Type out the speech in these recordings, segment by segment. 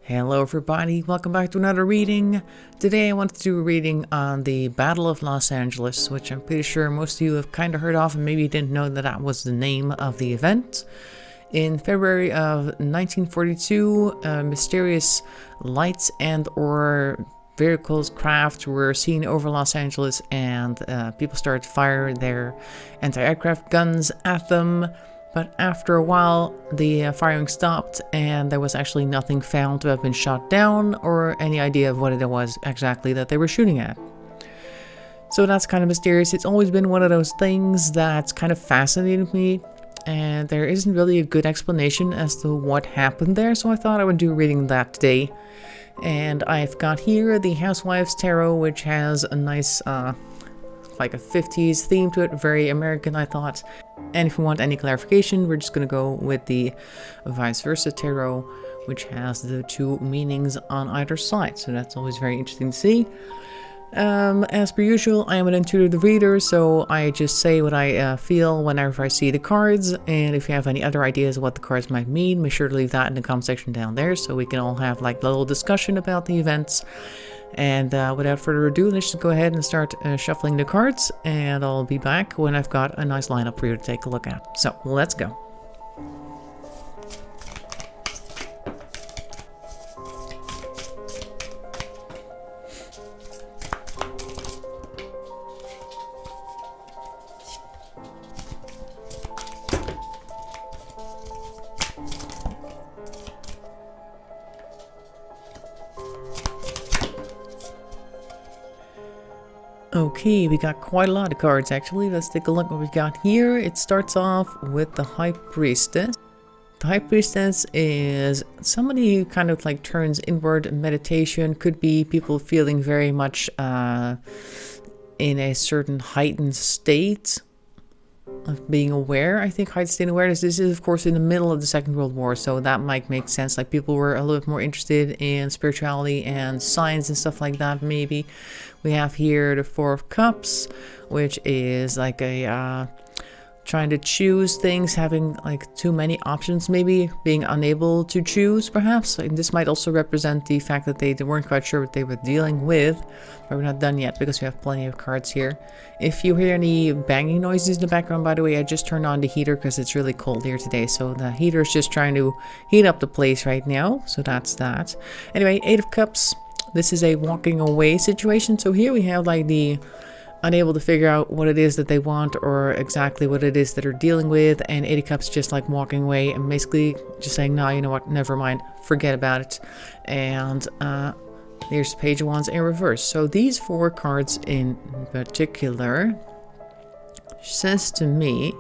Hello everybody, welcome back to another reading. Today I wanted to do a reading on the Battle of Los Angeles, which I'm pretty sure most of you have kind of heard of and maybe didn't know that that was the name of the event. In February of 1942, mysterious lights and or vehicles, craft were seen over Los Angeles, and people started firing their anti-aircraft guns at them. But after a while, the firing stopped, and there was actually nothing found to have been shot down or any idea of what it was exactly that they were shooting at. So that's kind of mysterious. It's always been one of those things that's kind of fascinated me, and there isn't really a good explanation as to what happened there, so I thought I would do a reading of that today. And I've got here the Housewives Tarot, which has a nice like a 50s theme to it, very American, I thought. And if you want any clarification, we're just going to go with the Vice Versa Tarot, which has the two meanings on either side. So that's always very interesting to see. As per usual, I am an intuitive reader, so I just say what I feel whenever I see the cards. And if you have any other ideas of what the cards might mean, make sure to leave that in the comment section down there so we can all have like a little discussion about the events. And without further ado, let's just go ahead and start shuffling the cards, and I'll be back when I've got a nice lineup for you to take a look at. So let's go. Okay, we got quite a lot of cards actually. Let's take a look what we got here. It starts off with the High Priestess. The High Priestess is somebody who kind of like turns inward. Meditation could be people feeling very much in a certain heightened state of being aware. I think heightened state awareness. This is of course in the middle of the Second World War, so that might make sense. Like people were a little bit more interested in spirituality and science and stuff like that. Maybe we have here the Four of Cups, which is like a trying to choose things, having like too many options, maybe being unable to choose perhaps. And this might also represent the fact that they weren't quite sure what they were dealing with. But we're not done yet because we have plenty of cards here. If you hear any banging noises in the background, by the way, I just turned on the heater because it's really cold here today. So the heater is just trying to heat up the place right now. So that's that. Anyway, Eight of Cups. This is a walking away situation. So here we have like the unable to figure out what it is that they want or exactly what it is that they're dealing with, and Eight of Cups just like walking away and basically just saying, no, you know what, never mind, forget about it. And here's Page of Wands in reverse. So these four cards in particular says to me,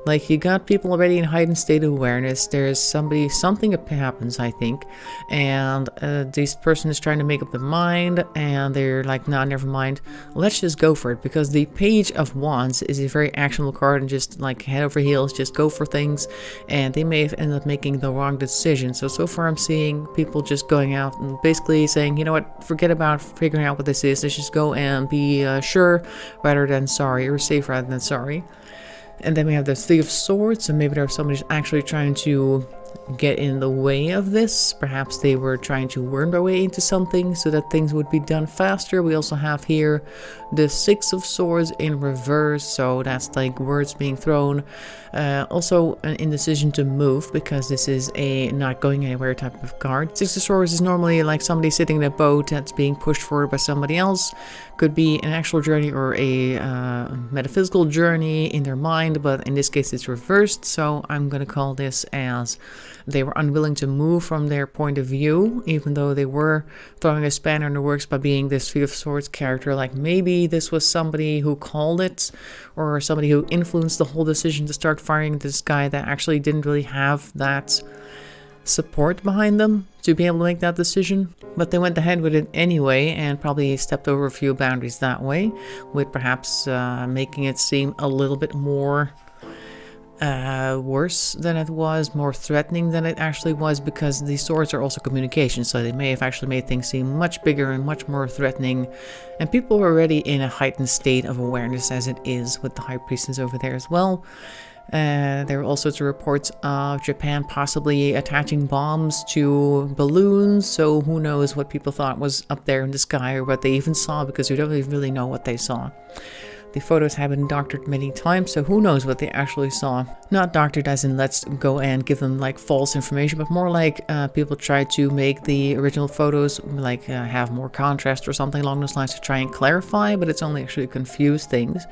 like, you got people already in heightened state of awareness. There's something happens, I think, and this person is trying to make up their mind, and they're like, nah, never mind, let's just go for it, because the Page of Wands is a very actionable card and just like head over heels, just go for things, and they may have ended up making the wrong decision. So far I'm seeing people just going out and basically saying, you know what, forget about figuring out what this is, let's just go and be sure rather than sorry, or safe rather than sorry. And then we have the Three of Swords, so maybe there's somebody actually trying to get in the way of this. Perhaps they were trying to worm their way into something so that things would be done faster. We also have here the Six of Swords in reverse, so that's like words being thrown. Also an indecision to move, because this is a not going anywhere type of card. Six of Swords is normally like somebody sitting in a boat that's being pushed forward by somebody else. Could be an actual journey or a metaphysical journey in their mind, but in this case it's reversed, so I'm going to call this as they were unwilling to move from their point of view, even though they were throwing a spanner in the works by being this Three of Swords character. Like maybe this was somebody who called it, or somebody who influenced the whole decision to start firing this guy that actually didn't really have that support behind them to be able to make that decision. But they went ahead with it anyway and probably stepped over a few boundaries that way, with perhaps making it seem a little bit more worse than it was, more threatening than it actually was, because these swords are also communication, so they may have actually made things seem much bigger and much more threatening, and people are already in a heightened state of awareness as it is with the High Priestess over there as well. There were all sorts of reports of Japan possibly attaching bombs to balloons, so who knows what people thought was up there in the sky or what they even saw, because we don't really know what they saw. The photos have been doctored many times, so who knows what they actually saw. Not doctored as in let's go and give them like false information, but more like people try to make the original photos like have more contrast or something along those lines to try and clarify, but it's only actually confuse things.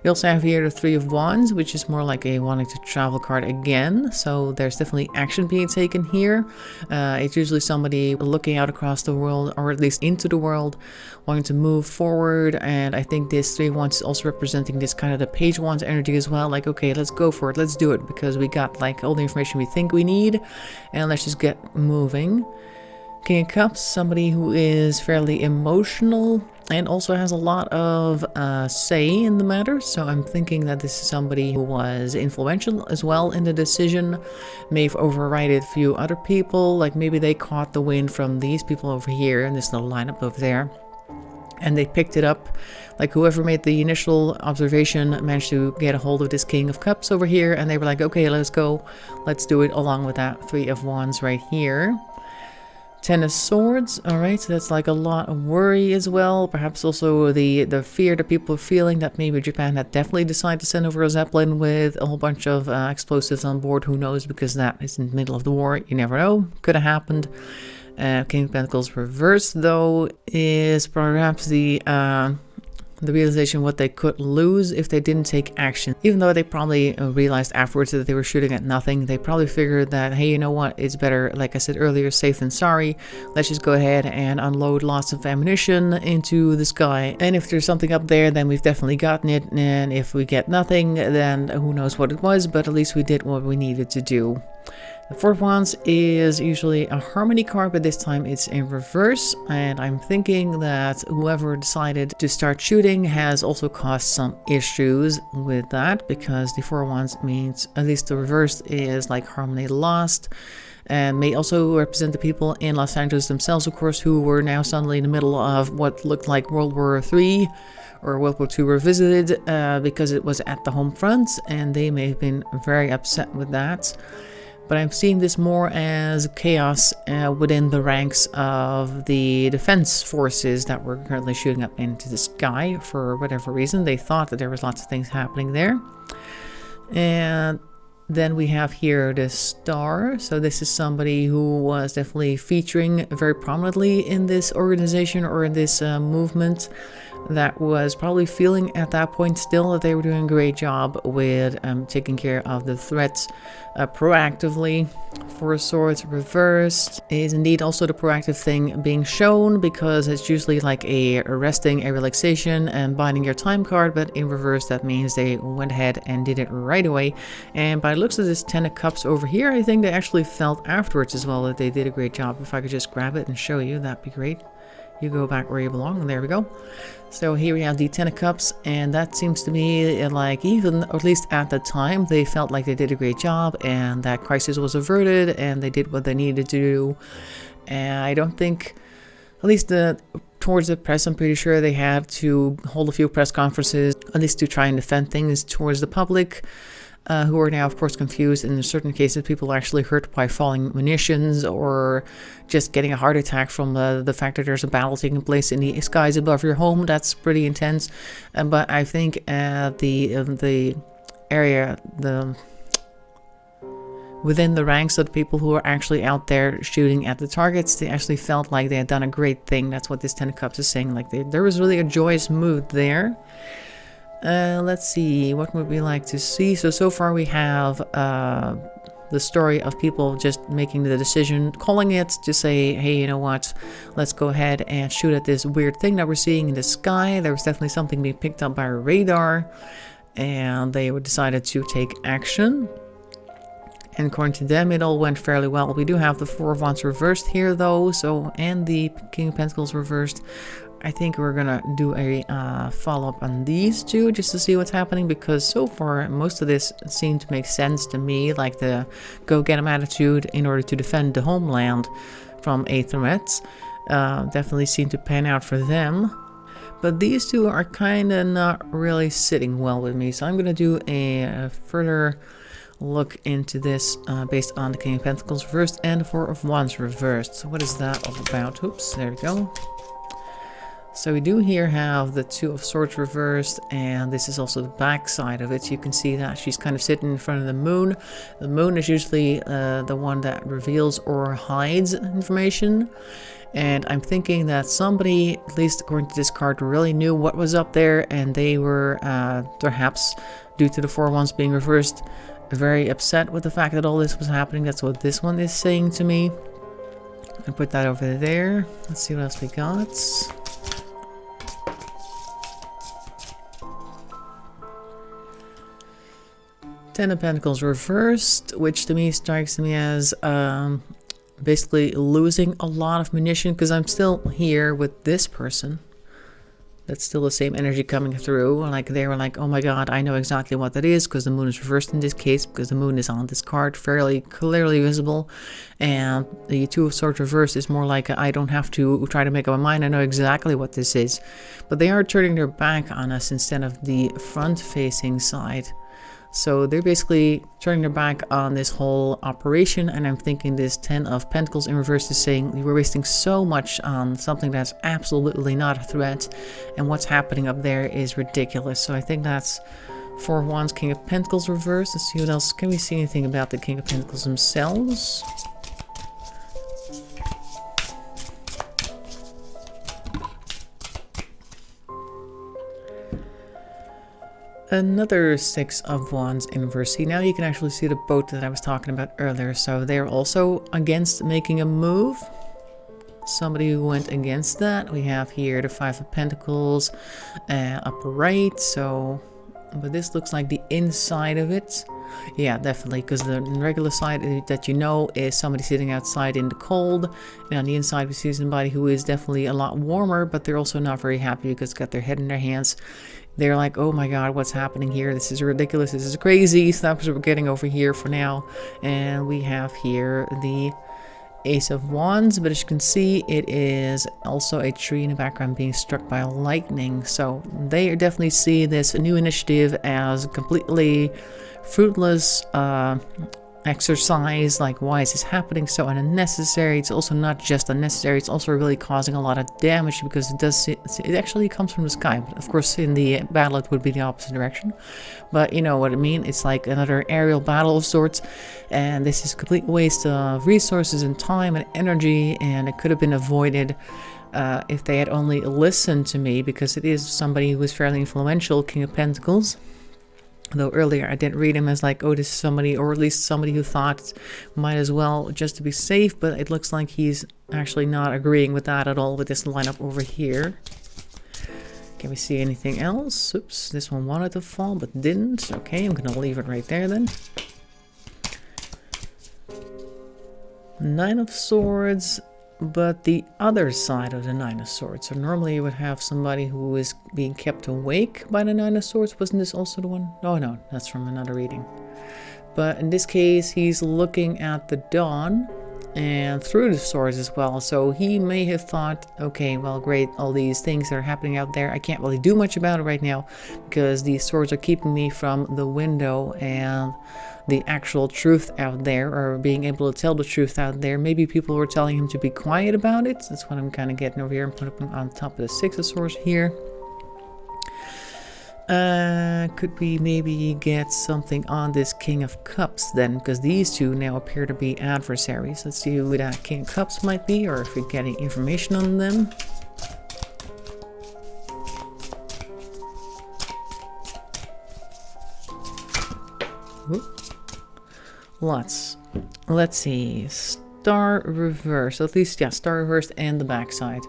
We also have here the Three of Wands, which is more like a wanting to travel card again, so there's definitely action being taken here. It's usually somebody looking out across the world, or at least into the world, wanting to move forward, and I think this Three of Wands is also representing this kind of the Page of Wands energy as well, like okay, let's go for it, let's do it, because we got like all the information we think we need, and let's just get moving. King of Cups, somebody who is fairly emotional and also has a lot of say in the matter, so I'm thinking that this is somebody who was influential as well in the decision, may have overridden a few other people, like maybe they caught the wind from these people over here in this little lineup over there, and they picked it up. Like whoever made the initial observation managed to get a hold of this King of Cups over here, and they were like, okay, let's go, let's do it, along with that Three of Wands right here. Ten of Swords, alright, so that's like a lot of worry as well, perhaps also the fear that people are feeling that maybe Japan had definitely decided to send over a Zeppelin with a whole bunch of explosives on board, who knows, because that is in the middle of the war, you never know, could have happened. King of Pentacles reversed, though, is perhaps the realization what they could lose if they didn't take action. Even though they probably realized afterwards that they were shooting at nothing, they probably figured that, hey, you know what, it's better, like I said earlier, safe than sorry. Let's just go ahead and unload lots of ammunition into the sky. And if there's something up there, then we've definitely gotten it. And if we get nothing, then who knows what it was, but at least we did what we needed to do. The Four of Wands is usually a harmony card, but this time it's in reverse, and I'm thinking that whoever decided to start shooting has also caused some issues with that, because the Four of Wands means, at least the reverse is like harmony lost, and may also represent the people in Los Angeles themselves, of course, who were now suddenly in the middle of what looked like World War III or World War II revisited, because it was at the home front, and they may have been very upset with that. But I'm seeing this more as chaos within the ranks of the defense forces that were currently shooting up into the sky for whatever reason. They thought that there was lots of things happening there. And then we have here the Star. So this is somebody who was definitely featuring very prominently in this organization or in this movement, that was probably feeling at that point still that they were doing a great job with taking care of the threats proactively. Four of Swords reversed is indeed also the proactive thing being shown, because it's usually like a resting, a relaxation, and biding your time card, but in reverse that means they went ahead and did it right away. And by the looks of this Ten of Cups over here, I think they actually felt afterwards as well that they did a great job. If I could just grab it and show you, that'd be great. You go back where you belong, and there we go. So here we have the Ten of Cups, and that seems to me like, even, or at least at the time, they felt like they did a great job and that crisis was averted and they did what they needed to do. And I don't think, at least towards the press, I'm pretty sure they had to hold a few press conferences, at least to try and defend things towards the public. Who are now, of course, confused. In certain cases, people are actually hurt by falling munitions or just getting a heart attack from the fact that there's a battle taking place in the skies above your home. That's pretty intense. But I think the area, within the ranks of the people who are actually out there shooting at the targets, they actually felt like they had done a great thing. That's what this Ten of Cups is saying. Like there was really a joyous mood there. Let's see, what would we like to see? So far we have the story of people just making the decision, calling it to say, hey, you know what, let's go ahead and shoot at this weird thing that we're seeing in the sky. There was definitely something being picked up by a radar, and they decided to take action. And according to them, it all went fairly well. We do have the Four of Wands reversed here, though, and the King of Pentacles reversed. I think we're gonna do a follow-up on these two just to see what's happening, because so far most of this seemed to make sense to me, like the go-get-em attitude in order to defend the homeland from a threat. Definitely seemed to pan out for them. But these two are kind of not really sitting well with me. So I'm going to do a further look into this based on the King of Pentacles reversed and the Four of Wands reversed. So what is that all about? Oops, there we go. So we do here have the Two of Swords reversed, and this is also the back side of it. So you can see that she's kind of sitting in front of the moon. The moon is usually the one that reveals or hides information. And I'm thinking that somebody, at least according to this card, really knew what was up there, and they were perhaps, due to the Four of Wands being reversed, very upset with the fact that all this was happening. That's what this one is saying to me. I put that over there. Let's see what else we got. Ten of Pentacles reversed, which to me strikes me as basically losing a lot of munition, because I'm still here with this person. That's still the same energy coming through. Like they were like, oh my god, I know exactly what that is, because the moon is reversed in this case, because the moon is on this card, fairly clearly visible. And the Two of Swords reversed is more like I don't have to try to make up my mind, I know exactly what this is. But they are turning their back on us instead of the front-facing side. So they're basically turning their back on this whole operation, and I'm thinking this Ten of Pentacles in reverse is saying you were wasting so much on something that's absolutely not a threat, and what's happening up there is ridiculous. So I think that's Four of Wands, King of Pentacles reverse. Let's see what else. Can we see anything about the King of Pentacles themselves? Another Six of Wands in reverse. See, now you can actually see the boat that I was talking about earlier. So they're also against making a move. Somebody who went against that. We have here the Five of Pentacles upright. So, but this looks like the inside of it. Yeah, definitely, because the regular side that you know is somebody sitting outside in the cold, and on the inside we see somebody who is definitely a lot warmer, but they're also not very happy because they've got their head in their hands. They're like, oh my god, what's happening here? This is ridiculous, this is crazy. So that's what we're getting over here for now. And we have here the Ace of Wands, but as you can see, it is also a tree in the background being struck by lightning. So they definitely see this new initiative as completely fruitless exercise. Like, why is this happening? So unnecessary. It's also not just unnecessary, it's also really causing a lot of damage, because it actually comes from the sky. But of course in the battle it would be the opposite direction, but you know what I mean. It's like another aerial battle of sorts, and this is a complete waste of resources and time and energy, and it could have been avoided if they had only listened to me, because it is somebody who is fairly influential, King of Pentacles. Though earlier I didn't read him as like, oh, this is somebody, or at least somebody who thought might as well just to be safe, but it looks like he's actually not agreeing with that at all with this lineup over here. Can we see anything else? Oops, this one wanted to fall but didn't. Okay, I'm gonna leave it right there then. Nine of Swords, but the other side of the Nine of Swords. So normally you would have somebody who is being kept awake by the Nine of Swords. Wasn't this also the one? Oh no, that's from another reading. But in this case, he's looking at the dawn and through the swords as well. So he may have thought, okay, well, great, all these things that are happening out there, I can't really do much about it right now because these swords are keeping me from the window and the actual truth out there, or being able to tell the truth out there. Maybe people were telling him to be quiet about it. That's what I'm kind of getting over here. I'm putting him on top of the Six of Swords here. Could we maybe get something on this King of Cups then? Because these two now appear to be adversaries. Let's see who that King of Cups might be, or if we get any information on them. Whoop. Let's see. Star reversed. At least, yeah, star reversed and the backside.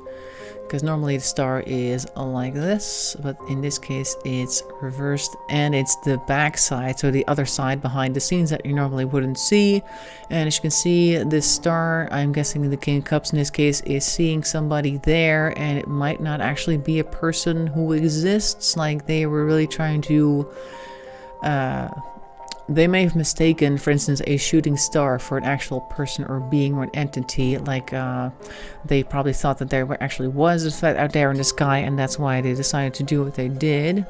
Because normally the star is like this, but in this case it's reversed and it's the back side, so the other side behind the scenes that you normally wouldn't see. And as you can see, this star, I'm guessing the King of Cups in this case, is seeing somebody there, and it might not actually be a person who exists. Like they were really trying to they may have mistaken, for instance, a shooting star for an actual person or being or an entity. Like they probably thought that there actually was a threat out there in the sky, and that's why they decided to do what they did.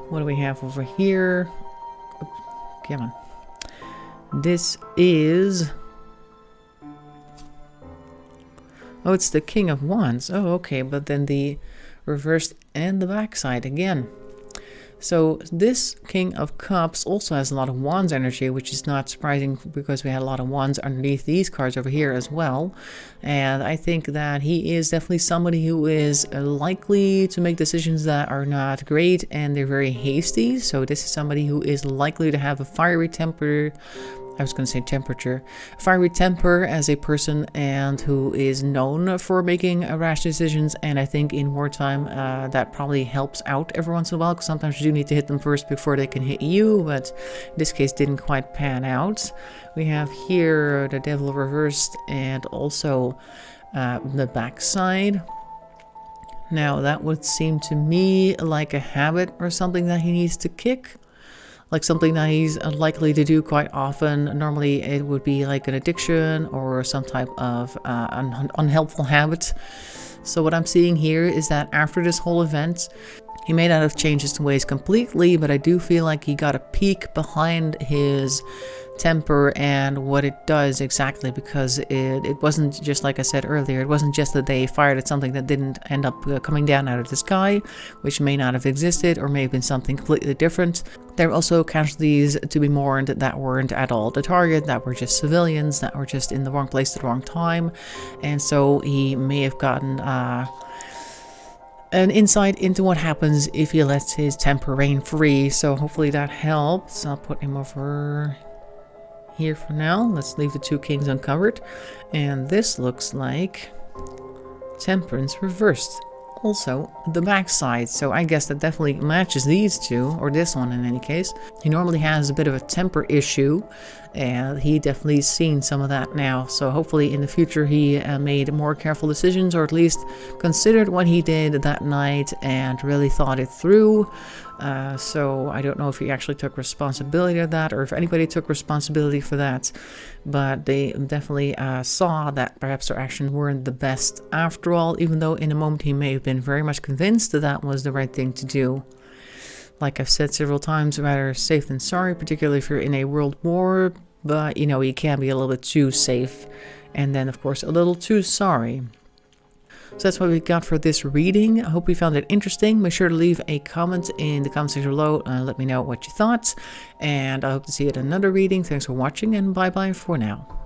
What do we have over here? Oops, come on. This is... oh, it's the King of Wands. Oh, okay, but then the reversed and the backside again. So this King of Cups also has a lot of Wands energy, which is not surprising because we had a lot of Wands underneath these cards over here as well. And I think that he is definitely somebody who is likely to make decisions that are not great and they're very hasty. So this is somebody who is likely to have a fiery temper. I was going to say temperature. Fiery temper as a person, and who is known for making rash decisions. And I think in wartime that probably helps out every once in a while, because sometimes you do need to hit them first before they can hit you, but in this case didn't quite pan out. We have here the Devil reversed and also the backside. Now that would seem to me like a habit or something that he needs to kick. Like something that he's likely to do quite often. Normally it would be like an addiction or some type of unhelpful habit. So what I'm seeing here is that after this whole event, he may not have changed his ways completely, but I do feel like he got a peek behind his temper and what it does exactly, because it wasn't just, like I said earlier, it wasn't just that they fired at something that didn't end up coming down out of the sky, which may not have existed or may have been something completely different. There were also casualties to be mourned that weren't at all the target, that were just civilians, that were just in the wrong place at the wrong time. And so he may have gotten an insight into what happens if he lets his temper reign free. So hopefully that helps. I'll put him over here for now. Let's leave the two kings uncovered. And this looks like Temperance reversed. Also the backside, so I guess that definitely matches these two, or this one in any case. He normally has a bit of a temper issue, and he definitely seen some of that now. So hopefully in the future he made more careful decisions, or at least considered what he did that night and really thought it through. So I don't know if he actually took responsibility of that, or if anybody took responsibility for that, but they definitely saw that perhaps their actions weren't the best after all, even though in a moment he may have been very much convinced that that was the right thing to do. Like I've said several times, rather safe than sorry, particularly if you're in a world war, but you know, you can be a little bit too safe, and then of course a little too sorry. So that's what we got for this reading. I hope you found it interesting. Make sure to leave a comment in the comment section below and let me know what you thought. And I hope to see you at another reading. Thanks for watching, and bye bye for now.